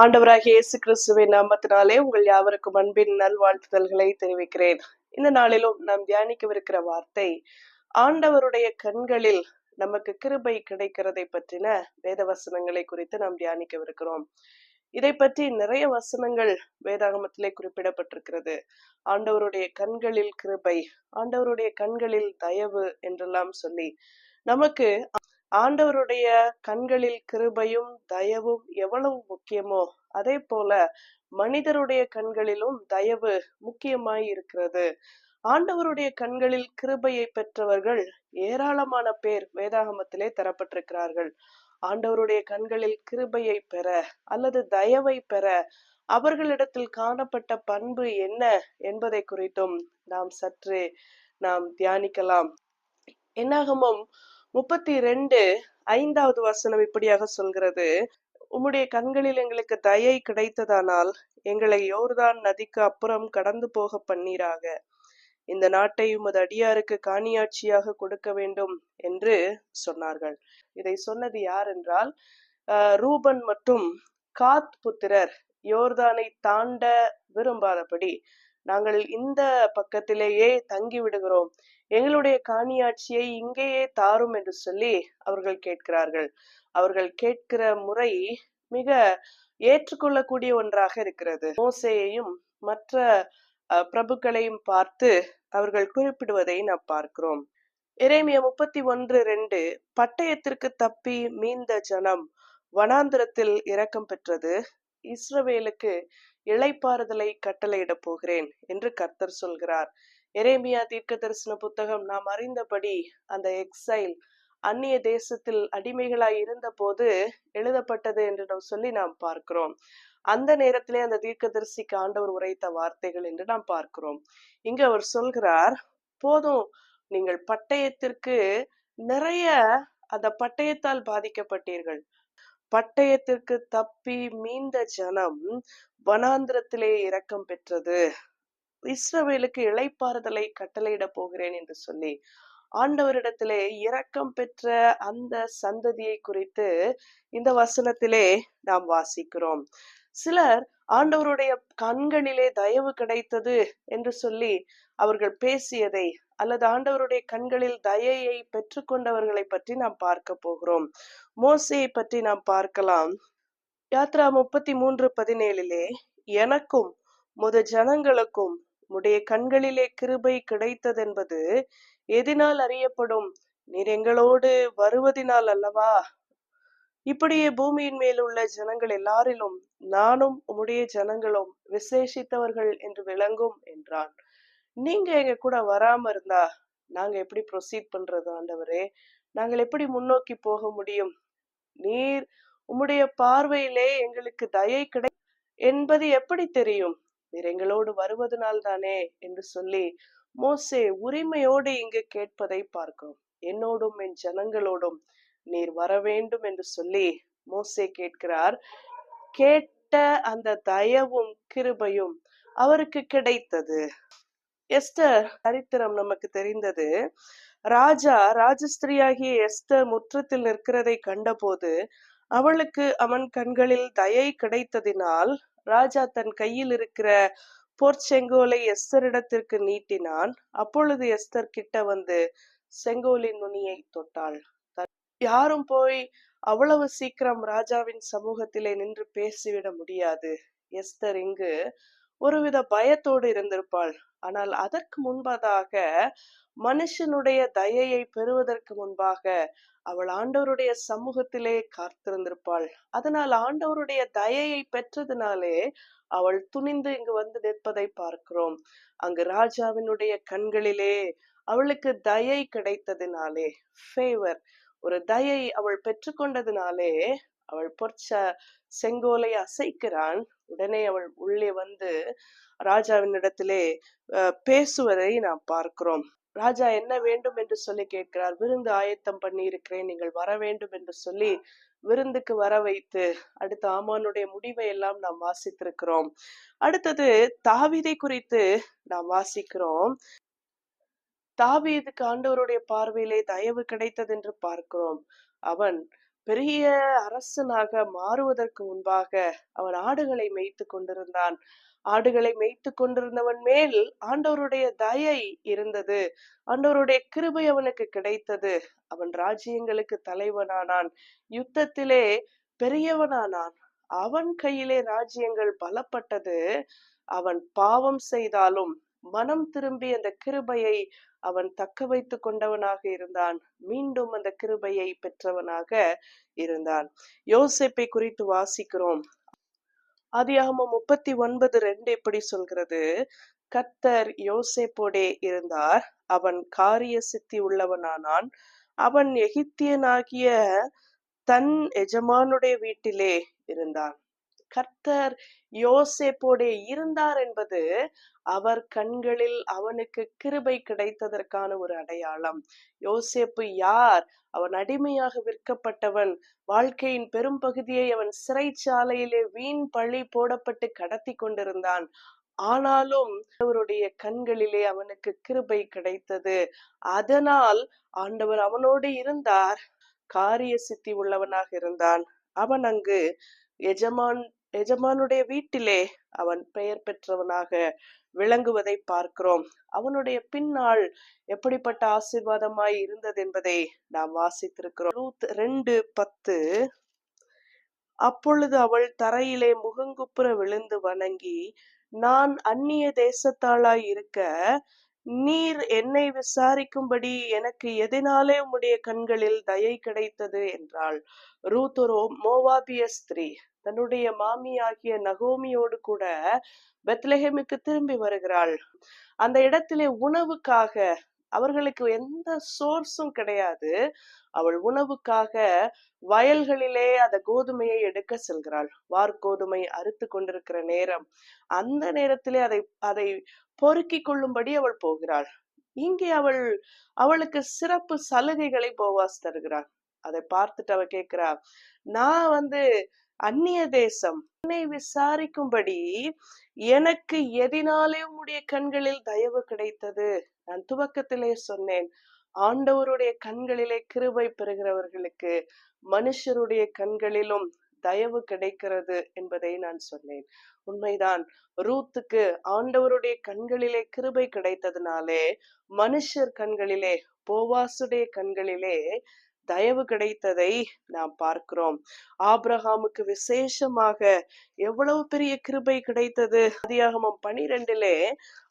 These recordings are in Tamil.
ஆண்டவராகிய இயேசு கிறிஸ்துவின் நாமத்தினாலே உங்கள் யாவருக்கும் அன்பின் நல்வாழ்த்துதல்களை தெரிவிக்கிறேன். இந்த நாளிலும் நாம் தியானிக்கவிருக்கிற வார்த்தை, ஆண்டவருடைய கண்களில் நமக்கு கிருபை கிடைக்கிறதை பற்றின வேத வசனங்களை குறித்து நாம் தியானிக்கவிருக்கிறோம். இதை பற்றி நிறைய வசனங்கள் வேதாகமத்திலே குறிப்பிடப்பட்டிருக்கிறது. ஆண்டவருடைய கண்களில் கிருபை, ஆண்டவருடைய கண்களில் தயவு என்றெல்லாம் சொல்லி நமக்கு ஆண்டவருடைய கண்களில் கிருபையும் தயவும் எவ்வளவு முக்கியமோ அதே போல மனிதருடைய கண்களிலும் தயவு முக்கியமாய் இருக்கிறது. ஆண்டவருடைய கண்களில் கிருபையை பெற்றவர்கள் ஏராளமான பேர் வேதாகமத்திலே தரப்பட்டிருக்கிறார்கள். ஆண்டவருடைய கண்களில் கிருபையை பெற அல்லது தயவை பெற அவர்களிடத்தில் காணப்பட்ட பண்பு என்ன என்பதை குறித்தும் சற்றே நாம் தியானிக்கலாம். என்னாகமம் 32:5 வசனம் இப்படியாக சொல்கிறது, உம்முடைய கண்களில் எங்களுக்கு தயை கிடைத்ததானால் எங்களை யோர்தான் நதிக்கு அப்புறம் கடந்து போக பண்ணீராக, இந்த நாட்டை உமது அடியாருக்கு காணியாட்சியாக கொடுக்க வேண்டும் என்று சொன்னார்கள். இதை சொன்னது யார் என்றால் ரூபன் மற்றும் காத் புத்திரர் யோர்தானை தாண்ட விரும்பாதபடி நாங்கள் இந்த பக்கத்திலேயே தங்கி விடுகிறோம், எங்களுடைய காணியாட்சியை இங்கேயே தாரும் என்று சொல்லி அவர்கள் கேட்கிறார்கள். அவர்கள் கேட்கிற முறை மிக ஏற்றுக்கொள்ளக்கூடிய ஒன்றாக இருக்கிறது. மோசேயையும் மற்ற பிரபுக்களையும் பார்த்து அவர்கள் குறிப்பிடுவதை நாம் பார்க்கிறோம். எரேமியா 31:2, பட்டயத்திற்கு தப்பி மீந்த ஜனம் வனாந்திரத்தில் இரக்கம் பெற்றது, இஸ்ரவேலுக்கு இளைப்பாறுதலை கட்டளையிட போகிறேன் என்று கர்த்தர் சொல்கிறார். எரேமியா தீர்க்க தரிசன புத்தகம் நாம் அறிந்தபடி அந்த எக்ஸைல் அந்நிய தேசத்தில் அடிமைகளாய் இருந்த போது எழுதப்பட்டது என்று சொல்லி நாம் பார்க்கிறோம். அந்த நேரத்திலே அந்த தீர்க்கதரிசிக்கு ஆண்டவர் உரைத்த வார்த்தைகள் என்று நாம் பார்க்கிறோம். இங்கு அவர் சொல்கிறார், போதும், நீங்கள் பட்டயத்திற்கு நிறைய அந்த பட்டயத்தால் பாதிக்கப்பட்டீர்கள், பட்டயத்திற்கு தப்பி மீந்த ஜனம் வனாந்திரத்திலே இரக்கம் பெற்றது, இஸ்ரவேலுக்கு இளைப்பாறுதலை கட்டளையிட போகிறேன் என்று சொல்லி ஆண்டவரிடத்திலே இரக்கம் பெற்ற அந்த சந்ததியை குறித்து இந்த வசனத்திலே நாம் வாசிக்கிறோம். சிலர் ஆண்டவருடைய கண்களிலே தயவு கிடைத்தது என்று சொல்லி அவர்கள் பேசியதை அல்லது ஆண்டவருடைய கண்களில் தயையை பெற்றுக்கொண்டவர்களை பற்றி நாம் பார்க்க போகிறோம். மோசேயை பற்றி நாம் பார்க்கலாம். யாத்ரா 33:17, எனக்கும் முத ஜனங்களுக்கும் உம்முடைய கண்களிலே கிருபை கிடைத்ததென்பது எதினால் அறியப்படும், நீர் எங்களோடு வருவதினால் அல்லவா, இப்படியே பூமியின் மேல் உள்ள ஜனங்கள் எல்லாரிலும் நானும் உம்முடைய ஜனங்களும் விசேஷித்தவர்கள் என்று விளங்கும் என்றான். நீங்க எங்க கூட வராம இருந்தா நாங்க எப்படி ப்ரொசீட் பண்றது ஆண்டவரே, நாங்கள் எப்படி முன்னோக்கி போக முடியும், நீர் உம்முடைய பார்வையிலே எங்களுக்கு தயை கிடை என்பது எப்படி தெரியும், நீர் எங்களோடு வருவதனால் தானே என்று சொல்லி மோசே உரிமையோடு இங்கு கேட்பதை பார்க்கிறோம். என்னோடும் என் ஜனங்களோடும் நீர் வர வேண்டும் என்று சொல்லி மோசே கேட்கிறார். கேட்ட அந்த தயவும் கிருபையும் அவருக்கு கிடைத்தது. எஸ்தர் சரித்திரம் நமக்கு தெரிந்தது. ராஜஸ்திரியாகிய எஸ்தர் முற்றத்தில் நிற்கிறதை கண்டபோது அவளுக்கு அவன் கண்களில் தயை கிடைத்ததினால் ராஜா தன் கையில் இருக்கிற பொற்செங்கோலை எஸ்தரிடத்திற்கு நீட்டினான். அப்பொழுது எஸ்தர் கிட்ட வந்து செங்கோலின் நுனியை தொட்டாள். யாரும் போய் அவ்வளவு சீக்கிரம் ராஜாவின் சமூகத்திலே நின்று பேசிவிட முடியாது. எஸ்தர் இங்கு ஒருவித பயத்தோடு இருந்திருப்பாள். ஆனால் அதற்கு முன்பதாக மனுஷனுடைய தயையை பெறுவதற்கு முன்பாக அவள் ஆண்டவருடைய சமூகத்திலே காத்திருந்திருப்பாள். அதனால் ஆண்டவருடைய தயையை பெற்றதினாலே அவள் துணிந்து இங்கு வந்து நிற்பதை பார்க்கிறோம். அங்கு ராஜாவினுடைய கண்களிலே அவளுக்கு தயை கிடைத்ததினாலே, ஃபேவர், ஒரு தயை அவள் பெற்றுக்கொண்டதினாலே அவள் செங்கோலை அசைக்கிறான். உடனே அவள் உள்ளே வந்து ராஜாவினிடத்திலே பேசுவதை நாம் பார்க்கிறோம். ராஜா என்ன வேண்டும் என்று சொல்லி கேட்கிறார். விருந்து ஆயத்தம் பண்ணி இருக்கிறேன், நீங்கள் வர வேண்டும் என்று சொல்லி விருந்துக்கு வர வைத்து அடுத்த ஆமானுடைய முடிவை எல்லாம் நாம் வாசித்திருக்கிறோம். அடுத்தது தாவீதை குறித்து நாம் வாசிக்கிறோம். தாவீதுக்கு ஆண்டவருடைய பார்வையிலே தயவு கிடைத்தது என்று பார்க்கிறோம். அவன் பெரிய அரசனாக மாறுவதற்கு முன்பாக அவன் ஆடுகளை மேய்த்து கொண்டிருந்தான். ஆடுகளை மேய்த்து கொண்டிருந்தவன் மேல் ஆண்டவருடைய தயை இருந்தது. ஆண்டவருடைய கிருபை அவனுக்கு கிடைத்தது. அவன் ராஜ்யங்களுக்கு தலைவனானான். யுத்தத்திலே பெரியவனானான். அவன் கையிலே ராஜ்யங்கள் பலப்பட்டது. அவன் பாவம் செய்தாலும் மனம் திரும்பி அந்த கிருபையை அவன் தக்க வைத்துக் கொண்டவனாக இருந்தான். மீண்டும் அந்த கிருபையை பெற்றவனாக இருந்தான். யோசேப்பை குறித்து வாசிக்கிறோம். ஆதியாகமம் 39:2 எப்படி சொல்கிறது? கர்த்தர் யோசேப்போடே இருந்தார். அவன் காரிய சித்தி உள்ளவனானான். அவன் எகிப்தியனாகிய தன் எஜமானுடைய வீட்டிலே இருந்தான். கர்த்தர் யோசேப்போடே இருந்தார் என்பது அவர் கண்களில் அவனுக்கு கிருபை கிடைத்ததற்கான ஒரு அடையாளம். யோசேப்பு யார்? அவன் அடிமையாக விற்கப்பட்டவன். வாழ்க்கையின் பெரும் பகுதியை அவன் சிறைச்சாலையிலே வீண் பழி போடப்பட்டு கடத்தி கொண்டிருந்தான். ஆனாலும் அவருடைய கண்களிலே அவனுக்கு கிருபை கிடைத்தது. அதனால் ஆண்டவர் அவனோடு இருந்தார். காரிய சித்தி உள்ளவனாக இருந்தான். அவன் அங்கு எஜமானுடைய வீட்டிலே அவன் பெயர் பெற்றவனாக விளங்குவதை பார்க்கிறோம். அவனுடைய பின்னாள் எப்படிப்பட்ட ஆசீர்வாதமாய் இருந்தது என்பதை நாம் வாசித்திருக்கிறோம். ரூத் 2:10. அப்பொழுது அவள் தரையிலே முகங்குப்புற விழுந்து வணங்கி, நான் அந்நிய தேசத்தாளாய் இருக்க நீர் என்னை விசாரிக்கும்படி எனக்கு எதனாலே உம்முடைய கண்களில் தயை கிடைத்தது என்றாள். ரூத் ஒரு மோவாபிய ஸ்திரீ. தன்னுடைய மாமியாகிய நகோமியோடு கூட பெத்லெஹேமுக்கு திரும்பி வருகிறாள். அந்த இடத்திலே உணவுக்காக, அவர்களுக்கு எந்த சோர்ஸும் கிடையாது. அவள் உணவுக்காக வயல்களிலே அந்த கோதுமையை எடுக்க செல்கிறாள். வார்கோதுமை அறுத்து கொண்டிருக்கிற நேரம். அந்த நேரத்திலே அதை பொறுக்கிக் கொள்ளும்படி அவள் போகிறாள். இங்கே அவளுக்கு சிறப்பு சலுகைகளை போவாஸ் தருகிறாள். அதை பார்த்துட்டு அவ கேட்கிறா, நான் அந்நிய தேசம், என்னை விசாரிக்கும்படி எனக்கு எதினாலே உம்முடைய கண்களில் தயவு கிடைத்தது. நான் துவக்கத்திலே சொன்னேன், ஆண்டவருடைய கண்களிலே கிருபை பெறுகிறவர்களுக்கு மனுஷருடைய கண்களிலும் தயவு கிடைக்கிறது என்பதை நான் சொன்னேன். உண்மைதான். ரூத்துக்கு ஆண்டவருடைய கண்களிலே கிருபை கிடைத்ததுனாலே மனுஷர் கண்களிலே, போவாசுடைய கண்களிலே தயவு கிடைத்ததை நாம் பார்க்கிறோம். ஆபிரகாமுக்கு விசேஷமாக எவ்வளவு பெரிய கிருபை கிடைத்தது. ஆதியாகமம் 12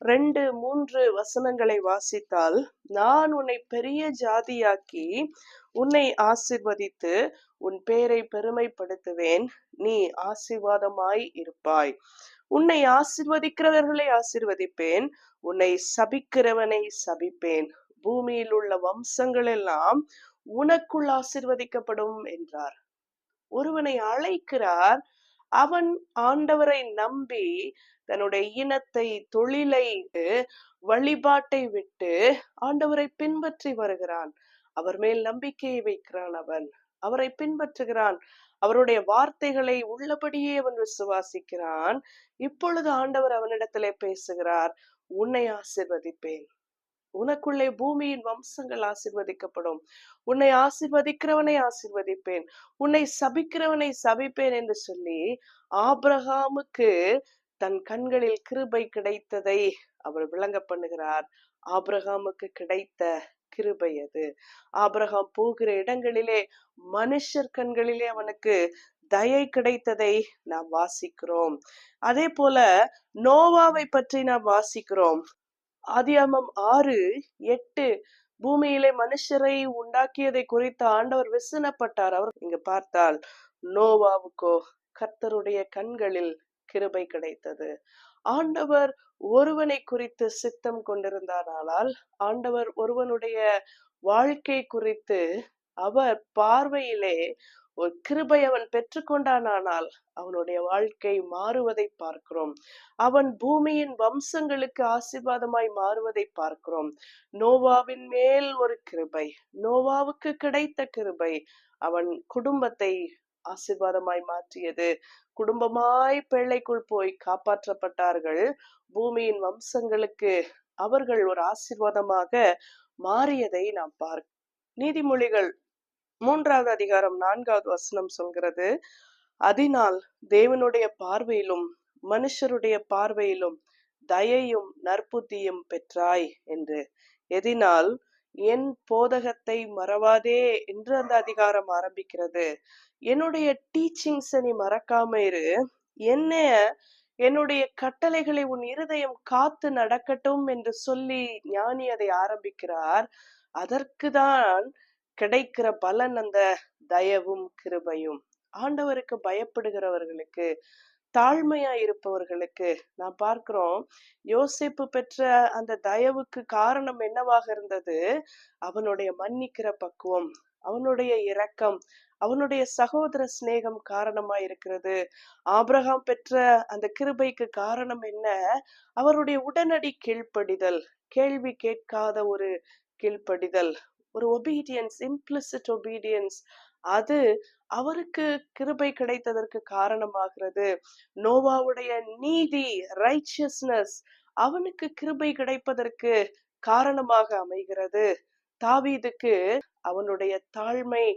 2-3 வசனங்களை வாசித்தால், நான் உன்னை பெரிய ஜாதியாக்கி உன்னை ஆசீர்வதித்து உன் பேரை பெருமைப்படுத்துவேன், நீ ஆசீர்வாதமாய் இருப்பாய். உன்னை ஆசீர்வதிக்கிறவர்களை ஆசீர்வதிப்பேன், உன்னை சபிக்கிறவனை சபிப்பேன். பூமியில் உள்ள வம்சங்கள் எல்லாம் உனக்குள் ஆசீர்வதிக்கப்படும் என்றார். ஒருவனை அழைக்கிறார். அவன் ஆண்டவரை நம்பி தன்னுடைய இனத்தை, தொழிலை, வழிபாட்டை விட்டு ஆண்டவரை பின்பற்றி வருகிறான். அவர் மேல் நம்பிக்கையை வைக்கிறான். அவரை பின்பற்றுகிறான். அவருடைய வார்த்தைகளை உள்ளபடியே அவன் விசுவாசிக்கிறான். இப்பொழுது ஆண்டவர் அவனிடத்திலே பேசுகிறார், உன்னை ஆசீர்வதிப்பேன், உனக்குள்ளே பூமியின் வம்சங்கள் ஆசீர்வதிக்கப்படும், உன்னை ஆசீர்வதிக்கிறவனை ஆசீர்வதிப்பேன், உன்னை சபிக்கிறவனை சபிப்பேன் என்று சொல்லி ஆபிரகாமுக்கு தன் கண்களில் கிருபை கிடைத்ததை அவர் விளங்க பண்ணுகிறார். ஆபிரகாமுக்கு கிடைத்த கிருபை அது. ஆபிரகாம் போகிற இடங்களிலே மனுஷர் கண்களிலே அவனுக்கு தயை கிடைத்ததை நாம் வாசிக்கிறோம். அதே போல நோவாவை பற்றி நாம் வாசிக்கிறோம். ஆதியாகமம் 6:8 பூமியிலே மனுஷரை உண்டாக்கியதை குறித்து ஆண்டவர் விசனப்பட்டார். அவர் இங்கு பார்த்தால், நோவாவுக்கோ கர்த்தருடைய கண்களில் கிருபை கிடைத்தது. ஆண்டவர் ஒருவனை குறித்து சித்தம் கொண்டிருந்தானால், ஆண்டவர் ஒருவனுடைய வாழ்க்கை குறித்து அவர் பார்வையிலே ஒரு கிருபை அவன் பெற்றுக்கொண்டானால் அவனுடைய வாழ்க்கை மாறுவதை பார்க்கிறோம். அவன் பூமியின் வம்சங்களுக்கு ஆசீர்வாதமாய் மாறுவதை பார்க்கிறோம். நோவாவின் மேல் ஒரு கிருபை, நோவாவுக்கு கிடைத்த கிருபை அவன் குடும்பத்தை ஆசீர்வாதமாய் மாற்றியது. குடும்பமாய் பிள்ளைக்குள் போய் காப்பாற்றப்பட்டார்கள். பூமியின் வம்சங்களுக்கு அவர்கள் ஒரு ஆசீர்வாதமாக மாறியதை நாம் பார்க்கிறோம். நீதிமொழிகள் 3வது அதிகாரம் 4வது வசனம் சொல்கிறது, அதனால் தேவனுடைய பார்வையிலும் மனுஷருடைய பார்வையிலும் தயையும் நற்புத்தியும் பெற்றாய் என்று. எதினால் என் போதகத்தை மறவாதே என்று அந்த அதிகாரம் ஆரம்பிக்கிறது. என்னுடைய டீச்சிங்ஸ நீ மறக்காம இரு. என்னுடைய கட்டளைகளை உன் இருதயம் காத்து நடக்கட்டும் என்று சொல்லி ஞானி அதை ஆரம்பிக்கிறார். அதற்குதான் கிடைக்கிற பலன் அந்த தயவும் கிருபையும். ஆண்டவருக்கு பயப்படுகிறவர்களுக்கு, தாழ்மையா இருப்பவர்களுக்கு நாம் பார்க்கிறோம். யோசேப்பு பெற்ற அந்த தயவுக்கு காரணம் என்னவாக இருந்தது? அவனுடைய மன்னிக்கிற பக்குவம், அவனுடைய இரக்கம், அவனுடைய சகோதர சிநேகம் காரணமா இருக்கிறது. ஆபிரகாம் பெற்ற அந்த கிருபைக்கு காரணம் என்ன? அவருடைய உடனடி கீழ்ப்படிதல், கேள்வி கேட்காத ஒரு கீழ்ப்படிதல், ஒரு ஒபீடியன்ஸ், இம்ப்ளிசிட் ஒபீடியன்ஸ். அது அவருக்கு கிருபை கிடைத்ததற்கு காரணமாகிறது. நோவாவுடைய நீதி, ரைச்சியஸ்னஸ், அவனுக்கு கிருபை கிடைப்பதற்கு காரணமாக அமைகிறது. தாவீதுக்கு அவனுடைய தாழ்மை,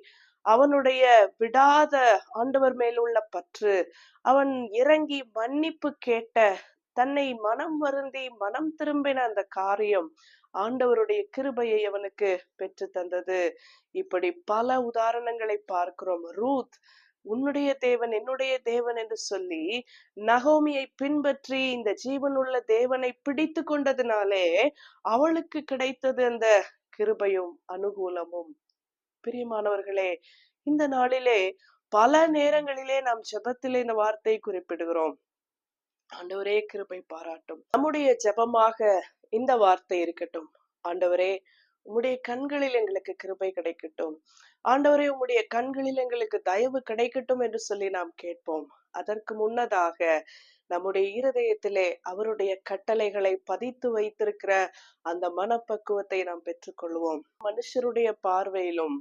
அவனுடைய விடாத ஆண்டவர் மேலுள்ள பற்று, அவன் இறங்கி மன்னிப்பு கேட்ட, தன்னை மனம் வருந்தி மனம் திரும்பின அந்த காரியம் ஆண்டவருடைய கிருபையை அவனுக்கு பெற்று தந்தது. இப்படி பல உதாரணங்களை பார்க்கிறோம். ரூத் உன்னுடைய தேவன் என்னுடைய தேவன் என்று சொல்லி நகோமியை பின்பற்றி இந்த ஜீவனுள்ள தேவனை பிடித்து கொண்டதினாலே அவளுக்கு கிடைத்தது அந்த கிருபையும் அனுகூலமும். பிரியமானவர்களே, இந்த நாளிலே பல நேரங்களிலே நாம் ஜெபத்திலே இந்த வார்த்தையை குறிப்பிடுகிறோம். ஆண்டவரே கிருபை பாராட்டும். நம்முடைய ஜெபமாக இந்த வார்த்தை இருக்கட்டும். ஆண்டவரே, உம்முடைய கண்களில் எங்களுக்கு கிருபை கிடைக்கட்டும். ஆண்டவரே, உம்முடைய கண்களில் எங்களுக்கு தயவு கிடைக்கட்டும் என்று சொல்லி நாம் கேட்போம். அதற்கு முன்னதாக நம்முடைய இருதயத்திலே அவருடைய கட்டளைகளை பதித்து வைத்திருக்கிற அந்த மனப்பக்குவத்தை நாம் பெற்றுக்கொள்வோம். மனுஷருடைய பார்வையிலும்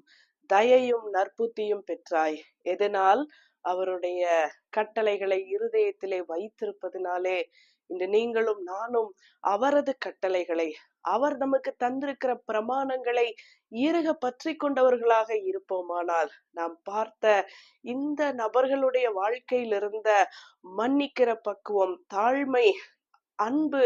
தயையும் நற்புத்தியும் பெற்றாய். எதனால்? அவருடைய கட்டளைகளை இருதயத்திலே வைத்திருப்பதினாலே. இன்று நீங்களும் நானும் அவரது கட்டளைகளை, அவர் நமக்கு தந்திருக்கிற பிரமாணங்களை இறுக பற்றி கொண்டவர்களாக இருப்போமானால், நாம் பார்த்த இந்த நபர்களுடைய வாழ்க்கையில் இருந்த மன்னிக்கிற பக்குவம், தாழ்மை, அன்பு,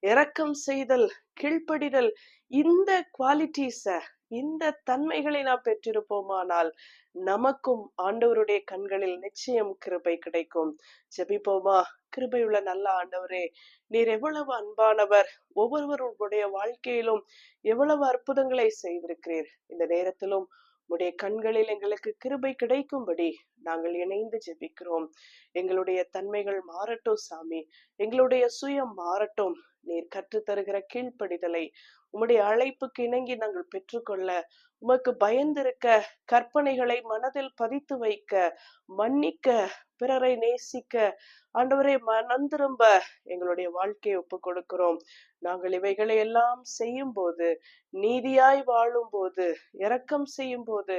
இரக்கம் செய்தல், கீழ்ப்படிதல், இந்த குவாலிட்டிஸ, இந்த தன்மைகளை நாம் பெற்றிருப்போமானால் நமக்கும் ஆண்டவருடைய கண்களில் நிச்சயம் கிருபை கிடைக்கும். ஜெபிப்போமா? கிருபையுள்ள நல்ல ஆண்டவரே, நீர் எவ்வளவு அன்பானவர். ஒவ்வொருவருடைய வாழ்க்கையிலும் எவ்வளவு அற்புதங்களை செய்திருக்கிறீர். இந்த நேரத்திலும் உடைய கண்களில் எங்களுக்கு கிருபை கிடைக்கும்படி நாங்கள் இணைந்து ஜெபிக்கிறோம். எங்களுடைய தன்மைகள் மாறட்டும் சாமி, எங்களுடைய சுயம் மாறட்டும். நீர் கற்றுத்தருகிற கீழ்ப்படிதலை உம்முடைய அழைப்புக்கு இணங்கி நாங்கள் பெற்றுக்கொள்ள, உமக்கு பயந்திருக்க, கற்பனைகளை மனதில் பதித்து வைக்க, மன்னிக்க, பிறரை நேசிக்க, ஆண்டவரே மனம் திரும்ப எங்களுடைய வாழ்க்கையை ஒப்பு கொடுக்கிறோம். நாங்கள் இவைகளை எல்லாம் செய்யும் போது, நீதியாய் வாழும் போது, இரக்கம் செய்யும் போது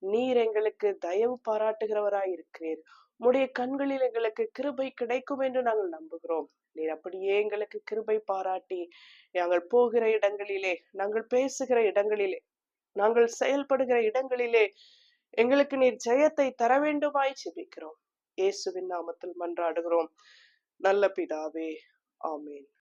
நீர் எங்களுக்கு தயவு பாராட்டுகிறவராய் இருக்கிறீர். உம்முடைய கண்களில் எங்களுக்கு கிருபை கிடைக்கும் என்று நாங்கள் நம்புகிறோம். நீர் அப்படியே எங்களுக்கு கிருபை பாராட்டி, நாங்கள் போகிற இடங்களிலே, நாங்கள் பேசுகிற இடங்களிலே, நாங்கள் செயல்படுகிற இடங்களிலே எங்களுக்கு நீர் ஜெயத்தை தர வேண்டுமாய் ஜெபிக்கிறோம். இயேசுவின் நாமத்தில் மன்றாடுகிறோம் நல்ல பிதாவே. ஆமேன்.